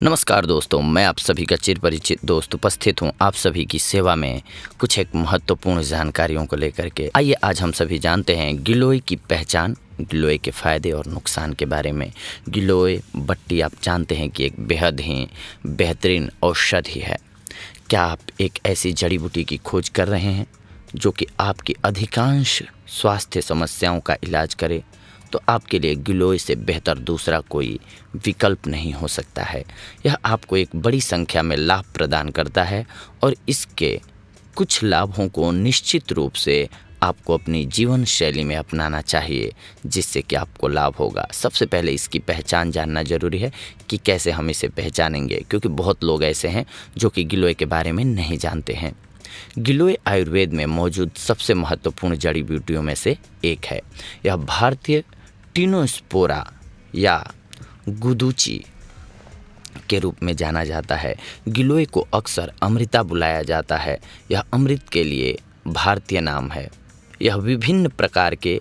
नमस्कार दोस्तों, मैं आप सभी का चिर परिचित दोस्त उपस्थित हूँ आप सभी की सेवा में कुछ एक महत्वपूर्ण जानकारियों को लेकर के। आइए आज हम सभी जानते हैं गिलोय की पहचान, गिलोय के फ़ायदे और नुकसान के बारे में। गिलोय बट्टी आप जानते हैं कि एक बेहद ही बेहतरीन औषधि है। क्या आप एक ऐसी जड़ी बूटी की खोज कर रहे हैं जो कि आपकी अधिकांश स्वास्थ्य समस्याओं का इलाज करे? तो आपके लिए गिलोय से बेहतर दूसरा कोई विकल्प नहीं हो सकता है। यह आपको एक बड़ी संख्या में लाभ प्रदान करता है और इसके कुछ लाभों को निश्चित रूप से आपको अपनी जीवन शैली में अपनाना चाहिए, जिससे कि आपको लाभ होगा। सबसे पहले इसकी पहचान जानना ज़रूरी है कि कैसे हम इसे पहचानेंगे, क्योंकि बहुत लोग ऐसे हैं जो कि गिलोय के बारे में नहीं जानते हैं। गिलोय आयुर्वेद में मौजूद सबसे महत्वपूर्ण जड़ी बूटियों में से एक है। यह भारतीय टिनोस्पोरा या गुदुची के रूप में जाना जाता है। गिलोय को अक्सर अमृता बुलाया जाता है। यह अमृत के लिए भारतीय नाम है। यह विभिन्न प्रकार के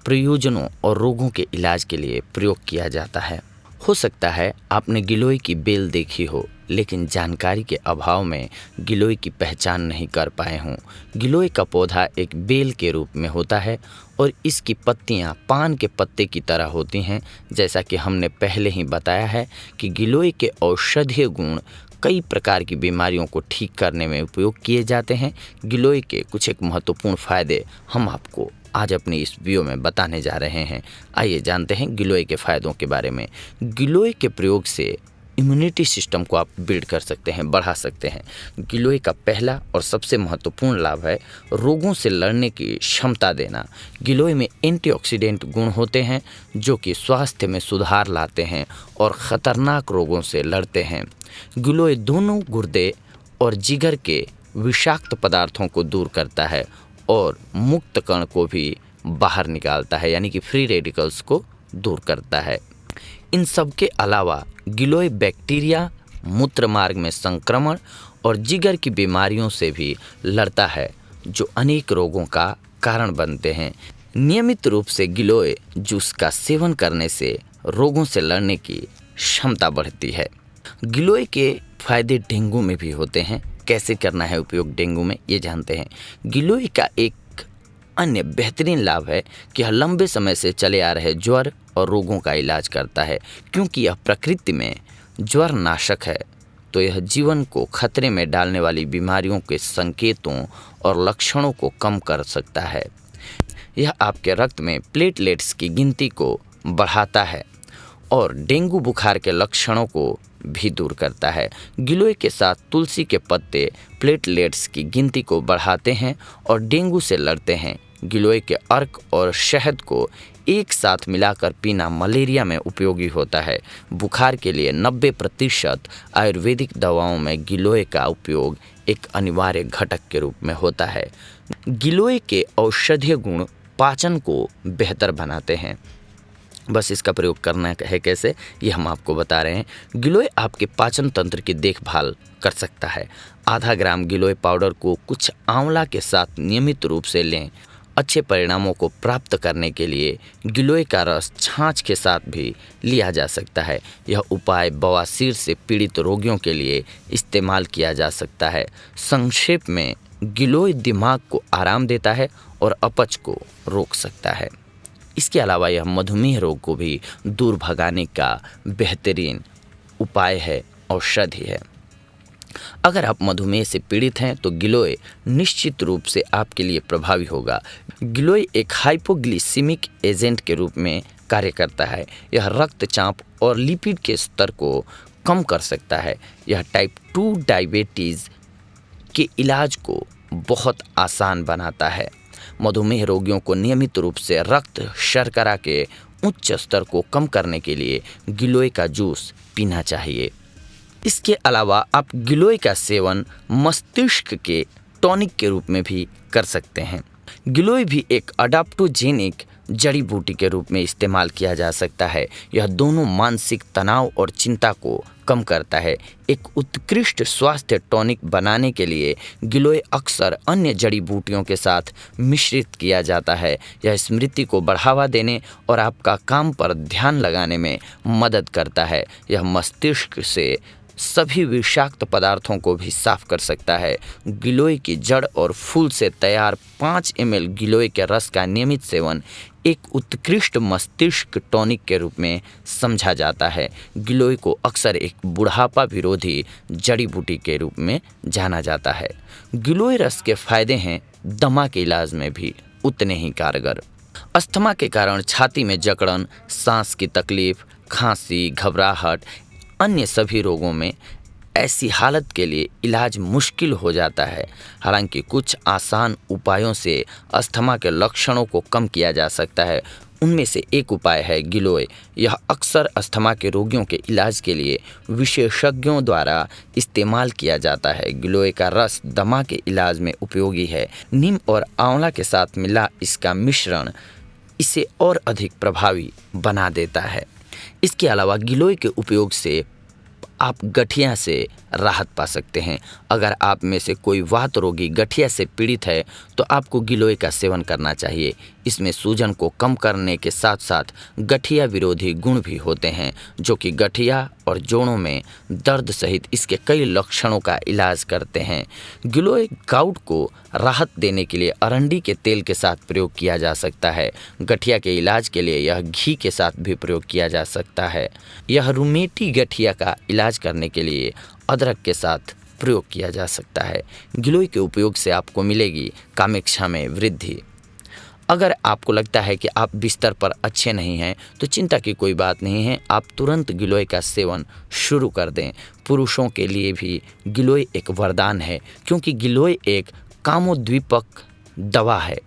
प्रयोजनों और रोगों के इलाज के लिए प्रयोग किया जाता है। हो सकता है आपने गिलोय की बेल देखी हो, लेकिन जानकारी के अभाव में गिलोय की पहचान नहीं कर पाए हों। गिलोय का पौधा एक बेल के रूप में होता है और इसकी पत्तियां पान के पत्ते की तरह होती हैं। जैसा कि हमने पहले ही बताया है कि गिलोय के औषधीय गुण कई प्रकार की बीमारियों को ठीक करने में उपयोग किए जाते हैं। गिलोय के कुछ एक महत्वपूर्ण फ़ायदे हम आपको आज अपनी इस वीडियो में बताने जा रहे हैं। आइए जानते हैं गिलोय के फ़ायदों के बारे में। गिलोय के प्रयोग से इम्यूनिटी सिस्टम को आप बिल्ड कर सकते हैं, बढ़ा सकते हैं। गिलोय का पहला और सबसे महत्वपूर्ण लाभ है रोगों से लड़ने की क्षमता देना। गिलोय में एंटीऑक्सीडेंट गुण होते हैं जो कि स्वास्थ्य में सुधार लाते हैं और ख़तरनाक रोगों से लड़ते हैं। गिलोय दोनों गुर्दे और जिगर के विषाक्त पदार्थों को दूर करता है और मुक्त कण को भी बाहर निकालता है, यानी कि फ्री रेडिकल्स को दूर करता है। इन सब के अलावा गिलोय बैक्टीरिया, मूत्र मार्ग में संक्रमण और जिगर की बीमारियों से भी लड़ता है, जो अनेक रोगों का कारण बनते हैं। नियमित रूप से गिलोय जूस का सेवन करने से रोगों से लड़ने की क्षमता बढ़ती है। गिलोय के फायदे डेंगू में भी होते हैं। कैसे करना है उपयोग डेंगू में, ये जानते हैं। गिलोय का एक अन्य बेहतरीन लाभ है कि यह लंबे समय से चले आ रहे ज्वर और रोगों का इलाज करता है। क्योंकि यह प्रकृति में ज्वर नाशक है, तो यह जीवन को खतरे में डालने वाली बीमारियों के संकेतों और लक्षणों को कम कर सकता है। यह आपके रक्त में प्लेटलेट्स की गिनती को बढ़ाता है और डेंगू बुखार के लक्षणों को भी दूर करता है। गिलोय के साथ तुलसी के पत्ते प्लेटलेट्स की गिनती को बढ़ाते हैं और डेंगू से लड़ते हैं। गिलोय के अर्क और शहद को एक साथ मिलाकर पीना मलेरिया में उपयोगी होता है। बुखार के लिए 90% आयुर्वेदिक दवाओं में गिलोय का उपयोग एक अनिवार्य घटक के रूप में होता है। गिलोय के औषधीय गुण पाचन को बेहतर बनाते हैं। बस इसका प्रयोग करना है कैसे, ये हम आपको बता रहे हैं। गिलोय आपके पाचन तंत्र की देखभाल कर सकता है। आधा ग्राम गिलोय पाउडर को कुछ आंवला के साथ नियमित रूप से लें। अच्छे परिणामों को प्राप्त करने के लिए गिलोय का रस छाछ के साथ भी लिया जा सकता है। यह उपाय बवासीर से पीड़ित रोगियों के लिए इस्तेमाल किया जा सकता है। संक्षेप में, गिलोय दिमाग को आराम देता है और अपच को रोक सकता है। इसके अलावा यह मधुमेह रोग को भी दूर भगाने का बेहतरीन उपाय है, औषधि है। अगर आप मधुमेह से पीड़ित हैं तो गिलोय निश्चित रूप से आपके लिए प्रभावी होगा। गिलोय एक हाइपोग्लिसिमिक एजेंट के रूप में कार्य करता है। यह रक्तचाप और लिपिड के स्तर को कम कर सकता है। यह टाइप 2 डायबिटीज़ के इलाज को बहुत आसान बनाता है। मधुमेह रोगियों को नियमित रूप से रक्त शर्करा के उच्च स्तर को कम करने के लिए गिलोय का जूस पीना चाहिए। इसके अलावा आप गिलोय का सेवन मस्तिष्क के टॉनिक के रूप में भी कर सकते हैं। गिलोय भी एक अडाप्टोजेनिक जड़ी बूटी के रूप में इस्तेमाल किया जा सकता है। यह दोनों मानसिक तनाव और चिंता को कम करता है। एक उत्कृष्ट स्वास्थ्य टॉनिक बनाने के लिए गिलोय अक्सर अन्य जड़ी बूटियों के साथ मिश्रित किया जाता है। यह स्मृति को बढ़ावा देने और आपका काम पर ध्यान लगाने में मदद करता है। यह मस्तिष्क से सभी विषाक्त पदार्थों को भी साफ कर सकता है। गिलोय की जड़ और फूल से तैयार 5 ml गिलोय के रस का नियमित सेवन एक उत्कृष्ट मस्तिष्क टॉनिक के रूप में समझा जाता है। गिलोय को अक्सर एक बुढ़ापा विरोधी जड़ी बूटी के रूप में जाना जाता है। गिलोय रस के फायदे हैं दमा के इलाज में भी उतने ही कारगर। अस्थमा के कारण छाती में जकड़न, सांस की तकलीफ, खांसी, घबराहट, अन्य सभी रोगों में ऐसी हालत के लिए इलाज मुश्किल हो जाता है। हालांकि कुछ आसान उपायों से अस्थमा के लक्षणों को कम किया जा सकता है। उनमें से एक उपाय है गिलोय। यह अक्सर अस्थमा के रोगियों के इलाज के लिए विशेषज्ञों द्वारा इस्तेमाल किया जाता है। गिलोय का रस दमा के इलाज में उपयोगी है। नीम और आंवला के साथ मिला इसका मिश्रण इसे और अधिक प्रभावी बना देता है। इसके अलावा गिलोय के उपयोग से आप गठिया से राहत पा सकते हैं। अगर आप में से कोई वात रोगी गठिया से पीड़ित है तो आपको गिलोय का सेवन करना चाहिए। इसमें सूजन को कम करने के साथ साथ गठिया विरोधी गुण भी होते हैं, जो कि गठिया और जोड़ों में दर्द सहित इसके कई लक्षणों का इलाज करते हैं। गिलोय गाउट को राहत देने के लिए अरंडी के तेल के साथ प्रयोग किया जा सकता है। गठिया के इलाज के लिए यह घी के साथ भी प्रयोग किया जा सकता है। यह रुमेटी गठिया का इलाज करने के लिए अदरक के साथ प्रयोग किया जा सकता है। गिलोय के उपयोग से आपको मिलेगी कामेक्षा में वृद्धि। अगर आपको लगता है कि आप बिस्तर पर अच्छे नहीं हैं तो चिंता की कोई बात नहीं है, आप तुरंत गिलोय का सेवन शुरू कर दें। पुरुषों के लिए भी गिलोय एक वरदान है, क्योंकि गिलोय एक कामोद्दीपक दवा है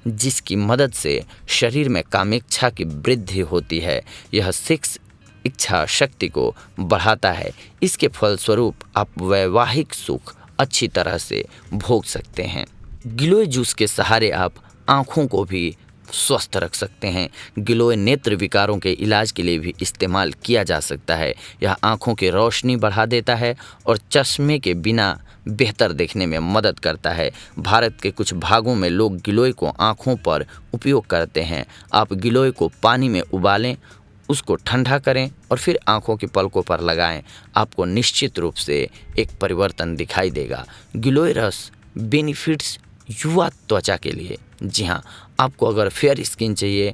जिसकी मदद से शरीर में कामेक्षा की वृद्धि होती है। यह सेक्स इच्छा शक्ति को बढ़ाता है। इसके फलस्वरूप आप वैवाहिक सुख अच्छी तरह से भोग सकते हैं। गिलोय जूस के सहारे आप आँखों को भी स्वस्थ रख सकते हैं। गिलोय नेत्र विकारों के इलाज के लिए भी इस्तेमाल किया जा सकता है। यह आँखों की रोशनी बढ़ा देता है और चश्मे के बिना बेहतर देखने में मदद करता है। भारत के कुछ भागों में लोग गिलोय को आँखों पर उपयोग करते हैं। आप गिलोय को पानी में उबालें, उसको ठंडा करें और फिर आँखों की पलकों पर लगाएं। आपको निश्चित रूप से एक परिवर्तन दिखाई देगा। गिलोय रस बेनिफिट्स युवा त्वचा के लिए। जी हाँ, आपको अगर फेयर स्किन चाहिए,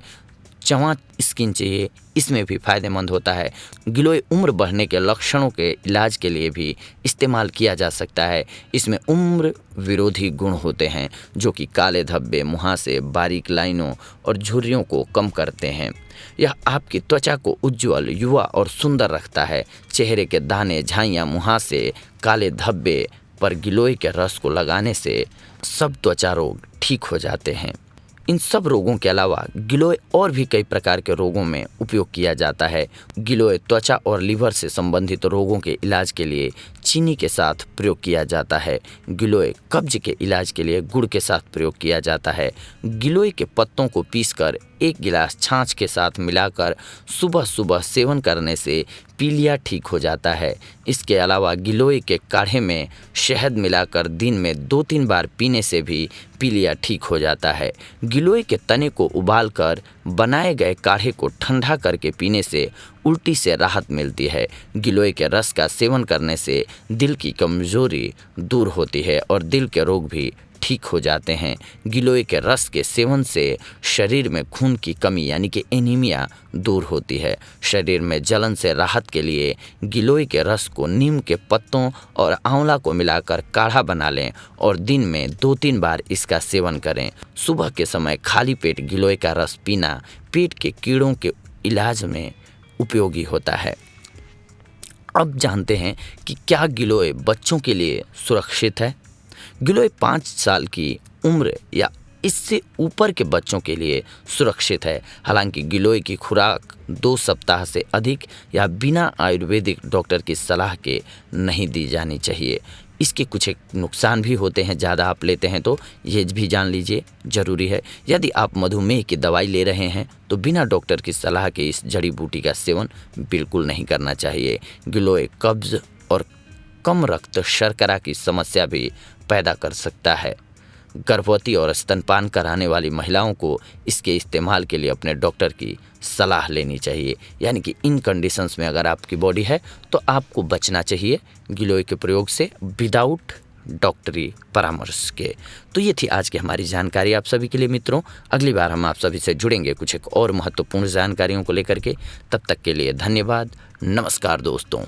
चमक स्किन चाहिए, इसमें भी फ़ायदेमंद होता है। गिलोय उम्र बढ़ने के लक्षणों के इलाज के लिए भी इस्तेमाल किया जा सकता है। इसमें उम्र विरोधी गुण होते हैं जो कि काले धब्बे, मुहासे, बारीक लाइनों और झुर्रियों को कम करते हैं। यह आपकी त्वचा को उज्ज्वल, युवा और सुंदर रखता है। चेहरे के दाने, झाइयाँ, मुहासे, काले धब्बे पर गिलोय के रस को लगाने से सब त्वचा रोग ठीक हो जाते हैं। इन सब रोगों के अलावा गिलोय और भी कई प्रकार के रोगों में उपयोग किया जाता है। गिलोय त्वचा और लीवर से संबंधित रोगों के इलाज के लिए चीनी के साथ प्रयोग किया जाता है। गिलोय कब्ज के इलाज के लिए गुड़ के साथ प्रयोग किया जाता है। गिलोय के पत्तों को पीसकर 1 गिलास छाछ के साथ मिलाकर सुबह सुबह सेवन करने से पीलिया ठीक हो जाता है। इसके अलावा गिलोय के काढ़े में शहद मिलाकर दिन में 2-3 बार पीने से भी पीलिया ठीक हो जाता है। गिलोय के तने को उबालकर बनाए गए काढ़े को ठंडा करके पीने से उल्टी से राहत मिलती है। गिलोय के रस का सेवन करने से दिल की कमजोरी दूर होती है और दिल के रोग भी ठीक हो जाते हैं। गिलोय के रस के सेवन से शरीर में खून की कमी यानी कि एनीमिया दूर होती है। शरीर में जलन से राहत के लिए गिलोय के रस को नीम के पत्तों और आंवला को मिलाकर काढ़ा बना लें और दिन में 2-3 बार इसका सेवन करें। सुबह के समय खाली पेट गिलोय का रस पीना पेट के कीड़ों के इलाज में उपयोगी होता है। अब जानते हैं कि क्या गिलोय बच्चों के लिए सुरक्षित है। गिलोय 5 साल की उम्र या इससे ऊपर के बच्चों के लिए सुरक्षित है। हालांकि गिलोय की खुराक 2 सप्ताह से अधिक या बिना आयुर्वेदिक डॉक्टर की सलाह के नहीं दी जानी चाहिए। इसके कुछ एक नुकसान भी होते हैं, ज़्यादा आप लेते हैं तो ये भी जान लीजिए, ज़रूरी है। यदि आप मधुमेह की दवाई ले रहे हैं तो बिना डॉक्टर की सलाह के इस जड़ी बूटी का सेवन बिल्कुल नहीं करना चाहिए। गिलोय कब्ज और कम रक्त शर्करा की समस्या भी पैदा कर सकता है। गर्भवती और स्तनपान कराने वाली महिलाओं को इसके इस्तेमाल के लिए अपने डॉक्टर की सलाह लेनी चाहिए। यानी कि इन कंडीशंस में अगर आपकी बॉडी है तो आपको बचना चाहिए गिलोय के प्रयोग से विदाउट डॉक्टरी परामर्श के। तो ये थी आज की हमारी जानकारी आप सभी के लिए मित्रों। अगली बार हम आप सभी से जुड़ेंगे कुछ एक और महत्वपूर्ण जानकारियों को लेकर के। तब तक के लिए धन्यवाद। नमस्कार दोस्तों।